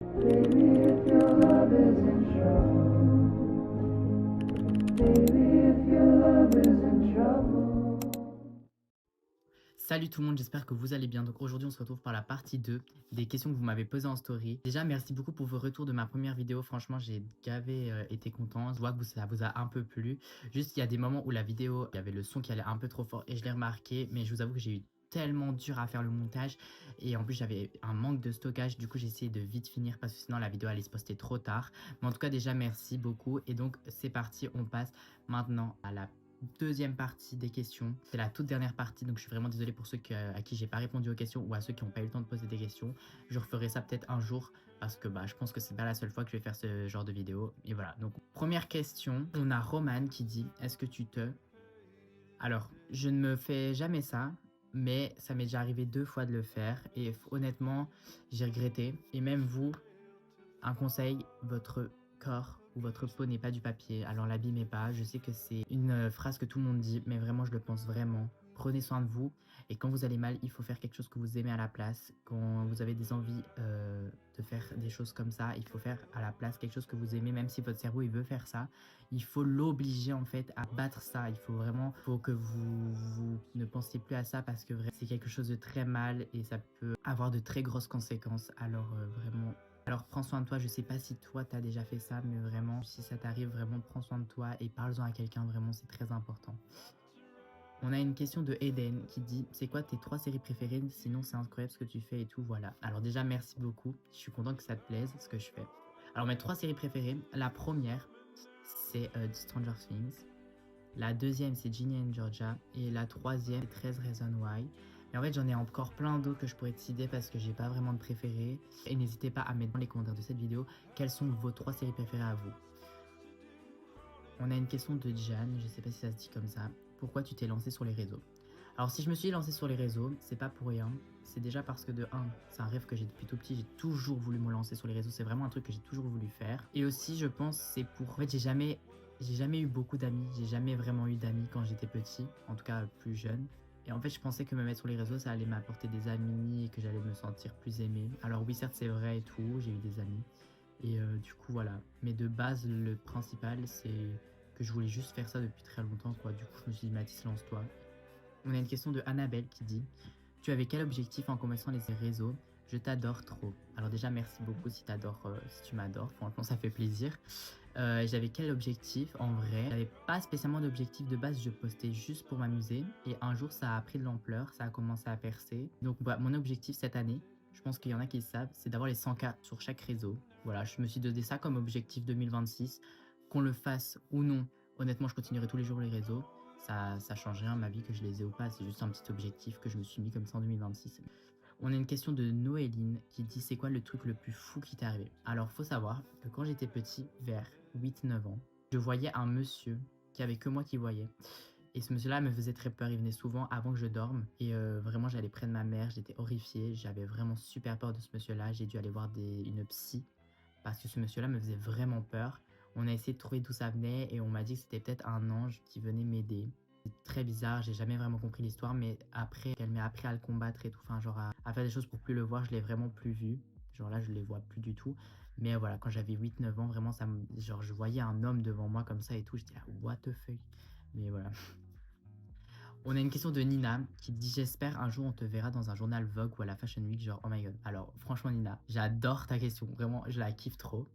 Baby, if your love is in trouble. Baby, if your love is in trouble. Salut tout le monde, j'espère que vous allez bien. Donc aujourd'hui on se retrouve pour la partie 2 des questions que vous m'avez posées en story. Déjà merci beaucoup pour vos retours de ma première vidéo, franchement j'ai gavé été content. Je vois que ça vous a un peu plu. Juste il y a des moments où la vidéo, il y avait le son qui allait un peu trop fort et je l'ai remarqué. Mais je vous avoue que j'ai eu tellement dur à faire le montage. Et en plus j'avais un manque de stockage, du coup j'ai essayé de vite finir parce que sinon la vidéo allait se poster trop tard. Mais en tout cas déjà merci beaucoup. Et donc c'est parti, on passe maintenant à la deuxième partie des questions. C'est la toute dernière partie, donc je suis vraiment désolé pour ceux à qui j'ai pas répondu aux questions ou à ceux qui n'ont pas eu le temps de poser des questions. Je referai ça peut-être un jour parce que je pense que c'est pas la seule fois que je vais faire ce genre de vidéo. Et voilà, donc première question, on a Roman qui dit « Est-ce que tu te… » Alors, je ne me fais jamais ça, mais ça m'est déjà arrivé 2 fois de le faire et honnêtement, j'ai regretté. Et même vous, un conseil, votre corps ou votre peau n'est pas du papier, alors l'abîmez pas. Je sais que c'est une phrase que tout le monde dit, mais vraiment je le pense vraiment. Prenez soin de vous et quand vous allez mal, il faut faire quelque chose que vous aimez à la place. Quand vous avez des envies de faire des choses comme ça, il faut faire à la place quelque chose que vous aimez, même si votre cerveau il veut faire ça. Il faut l'obliger en fait à battre ça. Il faut vraiment que vous ne pensiez plus à ça parce que c'est quelque chose de très mal et ça peut avoir de très grosses conséquences. Alors vraiment alors prends soin de toi, je sais pas si toi t'as déjà fait ça, mais vraiment, si ça t'arrive, vraiment prends soin de toi et parle-en à quelqu'un, vraiment c'est très important. On a une question de Eden qui dit c'est quoi tes 3 séries préférées, sinon c'est incroyable ce que tu fais et tout, voilà. Alors déjà merci beaucoup, je suis content que ça te plaise ce que je fais. Alors mes 3 séries préférées, la première c'est Stranger Things, la deuxième c'est Ginny and Georgia et la troisième c'est 13 Reasons Why. Mais en fait, j'en ai encore plein d'autres que je pourrais te citer parce que j'ai pas vraiment de préférés. Et n'hésitez pas à mettre dans les commentaires de cette vidéo quelles sont vos 3 séries préférées à vous. On a une question de Jan, je sais pas si ça se dit comme ça. Pourquoi tu t'es lancé sur les réseaux? Alors si je me suis lancé sur les réseaux, c'est pas pour rien. C'est déjà parce que de 1, c'est un rêve que j'ai depuis tout petit, j'ai toujours voulu me lancer sur les réseaux, c'est vraiment un truc que j'ai toujours voulu faire. Et aussi je pense c'est pour… En fait j'ai jamais eu beaucoup d'amis, j'ai jamais vraiment eu d'amis quand j'étais petit, en tout cas plus jeune. Et en fait je pensais que me mettre sur les réseaux ça allait m'apporter des amis et que j'allais me sentir plus aimé. Alors oui certes c'est vrai et tout, j'ai eu des amis. Et du coup voilà, mais de base le principal c'est que je voulais juste faire ça depuis très longtemps quoi. Du coup je me suis dit Mathis lance-toi. On a une question de Annabelle qui dit « Tu avais quel objectif en commençant les réseaux? Je t'adore trop. » Alors déjà, merci beaucoup si tu m'adores. Franchement, ça fait plaisir. J'avais quel objectif? En vrai, j'avais pas spécialement d'objectif de base. Je postais juste pour m'amuser. Et un jour, ça a pris de l'ampleur. Ça a commencé à percer. Donc, mon objectif cette année, je pense qu'il y en a qui le savent, c'est d'avoir les 100K sur chaque réseau. Voilà, je me suis donné ça comme objectif 2026. Qu'on le fasse ou non, honnêtement, je continuerai tous les jours les réseaux. Ça change rien ma vie que je les ai ou pas, c'est juste un petit objectif que je me suis mis comme ça en 2026. On a une question de Noéline qui dit c'est quoi le truc le plus fou qui t'est arrivé? Alors faut savoir que quand j'étais petit, vers 8-9 ans, je voyais un monsieur qui avait que moi qui voyais. Et ce monsieur-là me faisait très peur, il venait souvent avant que je dorme. Et vraiment j'allais près de ma mère, j'étais horrifiée, j'avais vraiment super peur de ce monsieur-là. J'ai dû aller voir une psy parce que ce monsieur-là me faisait vraiment peur. On a essayé de trouver d'où ça venait et on m'a dit que c'était peut-être un ange qui venait m'aider. C'est très bizarre, j'ai jamais vraiment compris l'histoire, mais après qu'elle m'ait appris à le combattre et tout, enfin genre à faire des choses pour plus le voir, je l'ai vraiment plus vu. Genre là, je les vois plus du tout. Mais voilà, quand j'avais 8-9 ans, vraiment, genre je voyais un homme devant moi comme ça et tout, j'étais là, what the fuck. Mais voilà. On a une question de Nina qui dit j'espère un jour on te verra dans un journal Vogue ou à la Fashion Week, genre oh my god. Alors franchement Nina, j'adore ta question, vraiment je la kiffe trop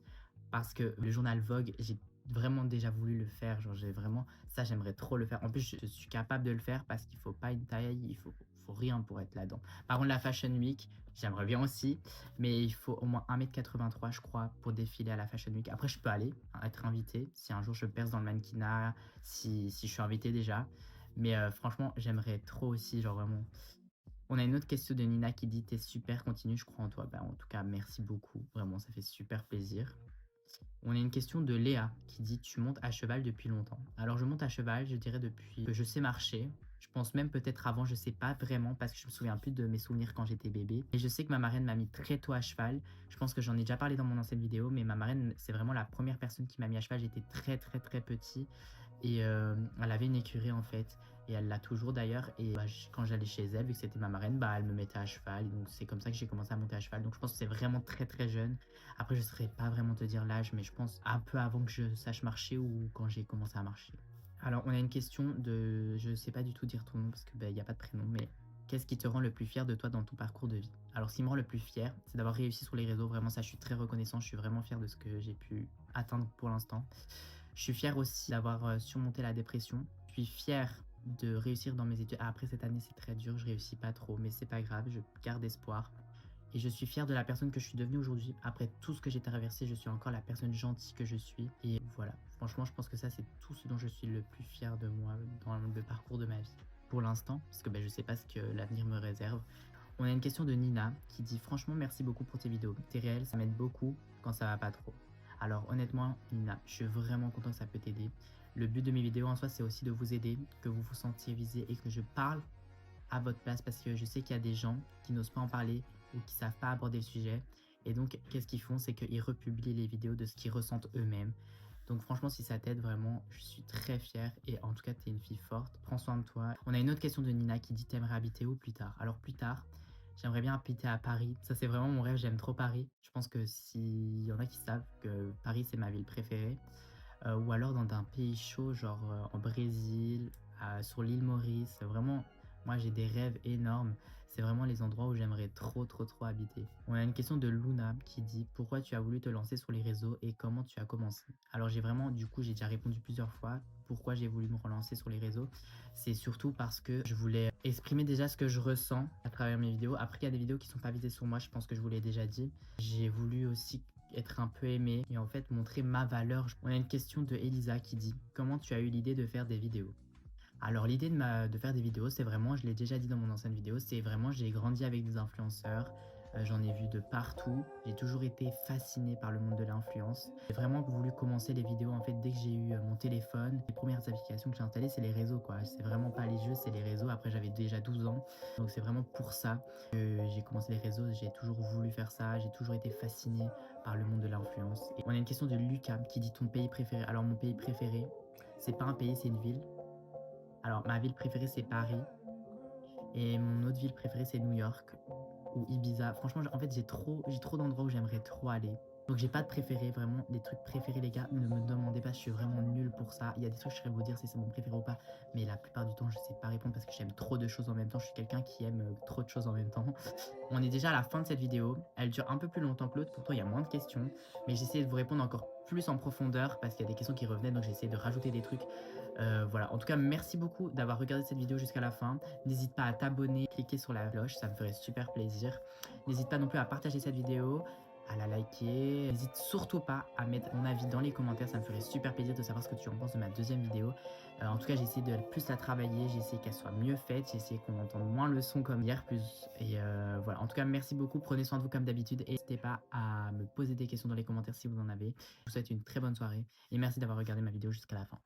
parce que le journal Vogue, j'ai vraiment déjà voulu le faire, genre j'ai vraiment ça j'aimerais trop le faire. En plus je suis capable de le faire parce qu'il faut pas une taille, faut rien pour être là-dedans. Par contre la Fashion Week, j'aimerais bien aussi, mais il faut au moins 1m83 je crois pour défiler à la Fashion Week. Après je peux aller, hein, être invité si un jour je perce dans le mannequinat, si je suis invité déjà. Mais franchement, j'aimerais trop aussi, genre vraiment. On a une autre question de Nina qui dit t'es super, continue, je crois en toi. Bah, en tout cas, merci beaucoup, vraiment, ça fait super plaisir. On a une question de Léa qui dit tu montes à cheval depuis longtemps. Alors je monte à cheval, je dirais depuis que je sais marcher. Je pense même peut-être avant, je sais pas vraiment parce que je me souviens plus de mes souvenirs quand j'étais bébé. Et je sais que ma marraine m'a mis très tôt à cheval. Je pense que j'en ai déjà parlé dans mon ancienne vidéo, mais ma marraine, c'est vraiment la première personne qui m'a mis à cheval. J'étais très très très petit et elle avait une écurie en fait. et elle l'a toujours d'ailleurs. Et bah, quand j'allais chez elle, vu que c'était ma marraine, bah, elle me mettait à cheval. Donc c'est comme ça que j'ai commencé à monter à cheval. Donc je pense que c'est vraiment très très jeune. Après, je ne saurais pas vraiment te dire l'âge, mais je pense un peu avant que je sache marcher ou quand j'ai commencé à marcher. Alors, on a une question de... Je ne sais pas du tout dire ton nom parce qu'il n'y a pas de prénom, mais qu'est-ce qui te rend le plus fier de toi dans ton parcours de vie? Alors, ce qui me rend le plus fier, c'est d'avoir réussi sur les réseaux. Vraiment, ça, je suis très reconnaissant. Je suis vraiment fier de ce que j'ai pu atteindre pour l'instant. Je suis fier aussi d'avoir surmonté la dépression. Je suis fier de réussir dans mes études. Ah, après, cette année, c'est très dur. Je réussis pas trop, mais c'est pas grave. Je garde espoir. Et je suis fier de la personne que je suis devenue aujourd'hui. Après tout ce que j'ai traversé, je suis encore la personne gentille que je suis. Et voilà, franchement, je pense que ça, c'est tout ce dont je suis le plus fier de moi dans le parcours de ma vie. Pour l'instant, parce que je ne sais pas ce que l'avenir me réserve. On a une question de Nina qui dit « Franchement, merci beaucoup pour tes vidéos. T'es réel, ça m'aide beaucoup quand ça va pas trop. » Alors honnêtement, Nina, je suis vraiment content que ça peut t'aider. Le but de mes vidéos en soi, c'est aussi de vous aider, que vous vous sentiez visé et que je parle à votre place parce que je sais qu'il y a des gens qui n'osent pas en parler ou qui savent pas aborder le sujet. Et donc, qu'est-ce qu'ils font? C'est qu'ils republient les vidéos de ce qu'ils ressentent eux-mêmes. Donc franchement, si ça t'aide vraiment, je suis très fière et en tout cas, tu es une fille forte. Prends soin de toi. On a une autre question de Nina qui dit t'aimerais habiter où plus tard? Alors plus tard, j'aimerais bien habiter à Paris. Ça, c'est vraiment mon rêve. J'aime trop Paris. Je pense que s'il y en a qui savent que Paris, c'est ma ville préférée. Ou alors dans un pays chaud, genre en Brésil, sur l'île Maurice. Vraiment, moi j'ai des rêves énormes. C'est vraiment les endroits où j'aimerais trop habiter. On a une question de Luna qui dit pourquoi tu as voulu te lancer sur les réseaux et comment tu as commencé. Alors j'ai vraiment, du coup j'ai déjà répondu plusieurs fois pourquoi j'ai voulu me relancer sur les réseaux. C'est surtout parce que je voulais exprimer déjà ce que je ressens à travers mes vidéos. Après il y a des vidéos qui sont pas visées sur moi, je pense que je vous l'ai déjà dit. J'ai voulu aussi être un peu aimé et en fait montrer ma valeur. On a une question de Elisa qui dit comment tu as eu l'idée de faire des vidéos? Alors l'idée de faire des vidéos, c'est vraiment, je l'ai déjà dit dans mon ancienne vidéo, c'est vraiment j'ai grandi avec des influenceurs, j'en ai vu de partout, j'ai toujours été fasciné par le monde de l'influence. J'ai vraiment voulu commencer les vidéos en fait dès que j'ai eu mon téléphone. Les premières applications que j'ai installées, c'est les réseaux quoi, c'est vraiment pas les jeux, c'est les réseaux. Après j'avais déjà 12 ans, donc c'est vraiment pour ça que j'ai commencé les réseaux, j'ai toujours voulu faire ça, j'ai toujours été fasciné par le monde de l'influence. Et on a une question de Lucas qui dit ton pays préféré. Alors mon pays préféré, c'est pas un pays, c'est une ville. Alors, ma ville préférée, c'est Paris. Et mon autre ville préférée, c'est New York ou Ibiza. Franchement, en fait, j'ai trop d'endroits où j'aimerais trop aller. Donc, j'ai pas de préféré, vraiment. Des trucs préférés, les gars, ne me demandez pas, je suis vraiment nul pour ça. Il y a des trucs, je saurais vous dire si c'est mon préféré ou pas. Mais la plupart du temps, je sais pas répondre parce que j'aime trop de choses en même temps. Je suis quelqu'un qui aime trop de choses en même temps. On est déjà à la fin de cette vidéo. Elle dure un peu plus longtemps que l'autre. Pourtant, il y a moins de questions. Mais j'essaie de vous répondre encore plus en profondeur parce qu'il y a des questions qui revenaient. Donc, j'essaie de rajouter des trucs. Voilà, en tout cas, merci beaucoup d'avoir regardé cette vidéo jusqu'à la fin. N'hésite pas à t'abonner, cliquer sur la cloche, ça me ferait super plaisir. N'hésite pas non plus à partager cette vidéo, à la liker. N'hésite surtout pas à mettre mon avis dans les commentaires, ça me ferait super plaisir de savoir ce que tu en penses de ma deuxième vidéo. En tout cas, j'ai essayé de plus la travailler, j'ai essayé qu'elle soit mieux faite, j'ai essayé qu'on entende moins le son comme hier. Et voilà, en tout cas, merci beaucoup, prenez soin de vous comme d'habitude. Et n'hésitez pas à me poser des questions dans les commentaires si vous en avez. Je vous souhaite une très bonne soirée et merci d'avoir regardé ma vidéo jusqu'à la fin.